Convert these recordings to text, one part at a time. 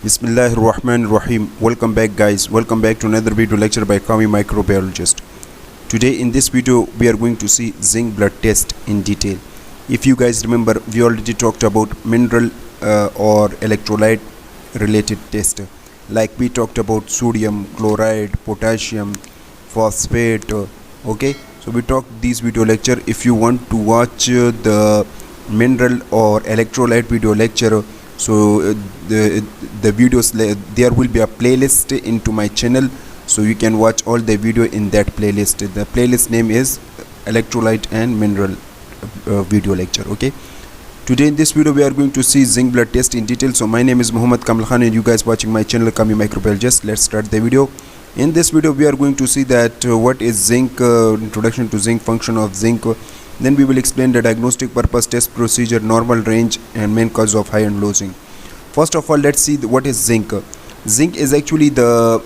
Bismillahirrahmanirrahim. Welcome back, guys. Welcome back to another video lecture by microbiologist. Today in this video we are going to see zinc blood test in detail. If you guys remember, we already talked about mineral or electrolyte related test, like we talked about sodium, chloride, potassium, phosphate. Okay, so we talked this video lecture. If you want to watch the mineral or electrolyte video lecture, so the videos, there will be a playlist into my channel, so you can watch all the video in that playlist. The playlist name is electrolyte and mineral video lecture. Okay, today in this video we are going to see zinc blood test in detail. So my name is Muhammad Kamal Khan and you guys watching my channel Kami Microbiologist. Let's start the video. In this video we are going to see that what is zinc, introduction to zinc, function of zinc. Then we will explain the diagnostic purpose, test procedure, normal range and main cause of high and low zinc. First of all, let's see what is zinc. Zinc is actually the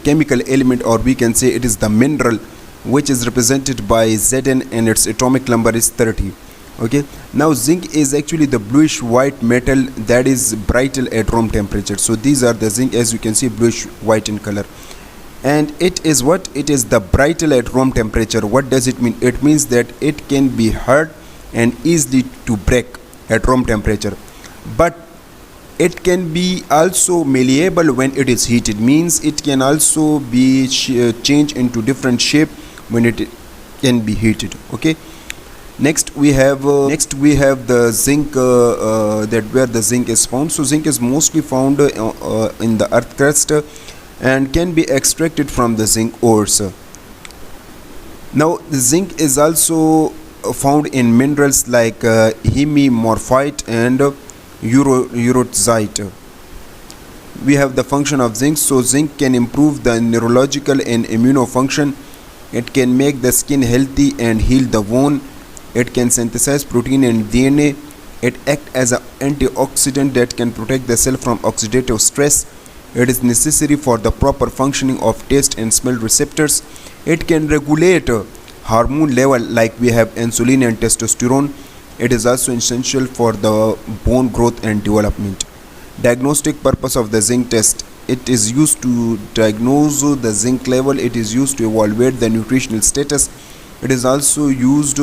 chemical element, or we can say it is the mineral, which is represented by Zn and its atomic number is 30. Okay, now zinc is actually the bluish white metal that is brittle at room temperature. So these are the zinc, as you can see, bluish white in color. And it is what? It is the brittle at room temperature. What does it mean? It means that it can be hard and easily to break at room temperature, but it can be also malleable when it is heated. Means it can also be changed into different shape when it can be heated. Okay, next we have the zinc, that where the zinc is found. So zinc is mostly found in the earth crust and can be extracted from the zinc ores. Now the zinc is also found in minerals like hemimorphite and urozite. We have the function of zinc. So zinc can improve the neurological and immuno function. It can make the skin healthy and heal the wound. It can synthesize protein and DNA. It acts as an antioxidant that can protect the cell from oxidative stress. It is necessary for the proper functioning of taste and smell receptors. It can regulate hormone level like we have insulin and testosterone. It is also essential for the bone growth and development. Diagnostic purpose of the zinc test. It is used to diagnose the zinc level. It is used to evaluate the nutritional status. It is also used,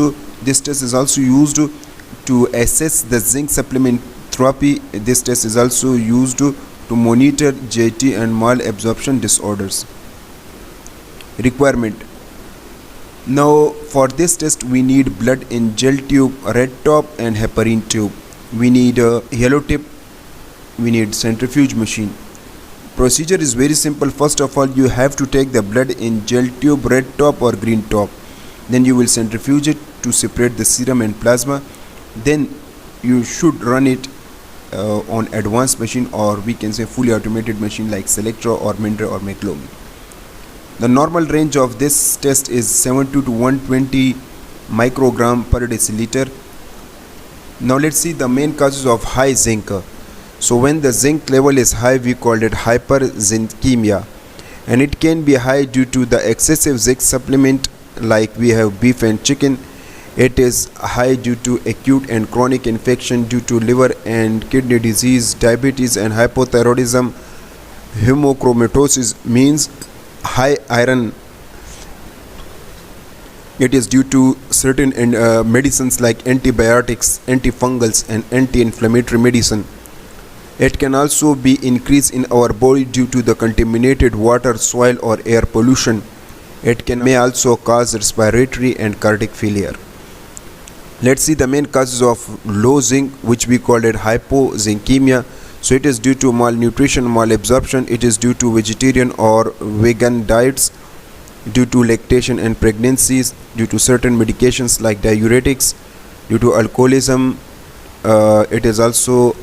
this test is also used to assess the zinc supplement therapy. This test is also used to monitor GIT and malabsorption disorders. Requirement. Now for this test we need blood in gel tube, red top and heparin tube. We need a yellow tip. We need centrifuge machine. Procedure is very simple. First of all, you have to take the blood in gel tube, red top or green top. Then you will centrifuge it to separate the serum and plasma. Then you should run it on advanced machine, or we can say fully automated machine like Selectra or Mindra or McLomi. The normal range of this test is 70 to 120 microgram per deciliter. Now let's see the main causes of high zinc. So when the zinc level is high, we call it hyperzincemia, and it can be high due to the excessive zinc supplement like we have beef and chicken. It is high due to acute and chronic infection due to liver and kidney disease, diabetes and hypothyroidism. Hemochromatosis means high iron. It is due to certain medicines like antibiotics, antifungals and anti-inflammatory medicine. It can also be increased in our body due to the contaminated water, soil or air pollution. It may also cause respiratory and cardiac failure. Let's see the main causes of low zinc, which we call it hypozincemia. So it is due to malnutrition, malabsorption. It is due to vegetarian or vegan diets, due to lactation and pregnancies, due to certain medications like diuretics, due to alcoholism. It is also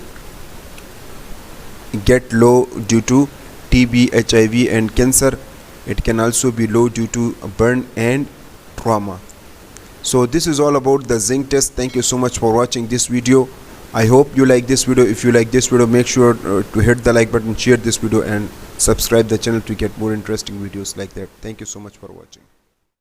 get low due to TB, HIV and cancer. It can also be low due to burn and trauma. So this is all about the zinc test. Thank you so much for watching this video. I hope you like this video. If you like this video, make sure to hit the like button, share this video and subscribe the channel to get more interesting videos like that. Thank you so much for watching.